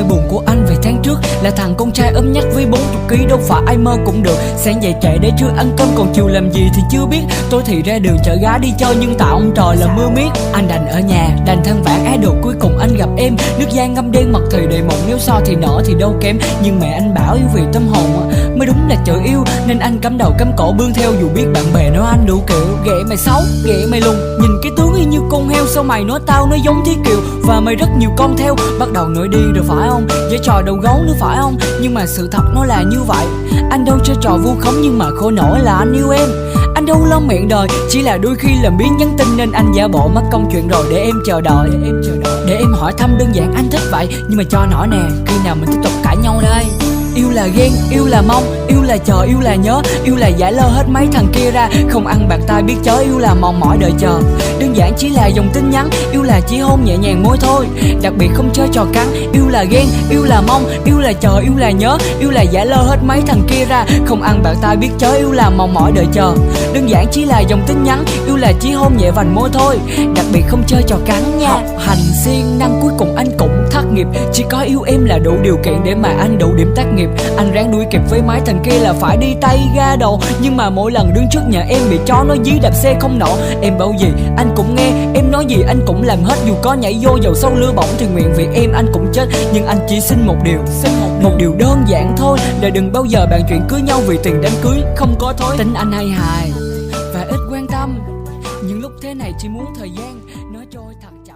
buồn của anh về tháng trước là thằng con trai ốm nhách với 40 kg, đâu phải ai mơ cũng được. Sáng dậy chạy để trưa ăn cơm, còn chiều làm gì thì chưa biết. Tôi thì ra đường chở gái đi chơi, nhưng tạo ông trời là mưa miết. Anh đành ở nhà, đành than vãn á đồ. Cuối cùng anh gặp em, nước da ngâm đen, mặt thì đầy mụn, nếu so thì nở thì đâu kém. Nhưng mẹ anh bảo yêu vì tâm hồn mới đúng là chữ yêu, nên anh cắm đầu cắm cổ bươn theo. Dù biết bạn bè nói anh đủ kiểu, ghệ mày xấu, ghệ mày lùn, nhìn cái tướng y như con heo. Sao mày nói tao nó giống Thiết Kiều, và mày rất nhiều con theo. Bắt đầu nổi điên rồi phải không, với trò đầu gấu nữa phải không. Nhưng mà sự thật nó là như vậy. Anh đâu chơi trò vu khống, nhưng mà khổ nổi là anh yêu em. Anh đâu lo miệng đời, chỉ là đôi khi làm biến nhắn tin, nên anh giả bộ mất công chuyện rồi để em chờ đợi. Để em hỏi thăm đơn giản anh thích vậy. Nhưng mà cho nói nè, khi nào mình tiếp tục cãi nhau đây? Yêu là ghen, yêu là mong, yêu là chờ, yêu là nhớ, yêu là giải lơ hết mấy thằng kia ra. Không ăn bạc tai biết chớ, yêu là mòn mỏi đợi chờ. Đơn giản chỉ là dòng tin nhắn, yêu là chỉ hôn nhẹ nhàng môi thôi. Đặc biệt không chơi trò cắn. Yêu là ghen, yêu là mong, yêu là chờ, yêu là nhớ, yêu là giải lơ hết mấy thằng kia ra. Không ăn bạc tai biết chớ, yêu là mòn mỏi đợi chờ. Đơn giản chỉ là dòng tin nhắn, yêu là chỉ hôn nhẹ vành môi thôi. Đặc biệt không chơi trò cắn nha. Học hành siêng năng cuối cùng anh cũng thất nghiệp. Chỉ có yêu em là đủ điều kiện để mà anh đủ điểm tác nghiệp. Anh ráng đuổi kịp với mấy thằng kia là phải đi tay ga đầu. Nhưng mà mỗi lần đứng trước nhà em bị chó nói dí đạp xe không nổ. Em bảo gì anh cũng nghe, em nói gì anh cũng làm hết. Dù có nhảy vô dầu sâu lửa bỏng thì nguyện vì em anh cũng chết. Nhưng anh chỉ xin một điều đơn giản thôi, là đừng bao giờ bàn chuyện cưới nhau vì tiền đám cưới không có thối. Tính anh hay hài và ít quan tâm, những lúc thế này chỉ muốn thời gian nó trôi thật chậm.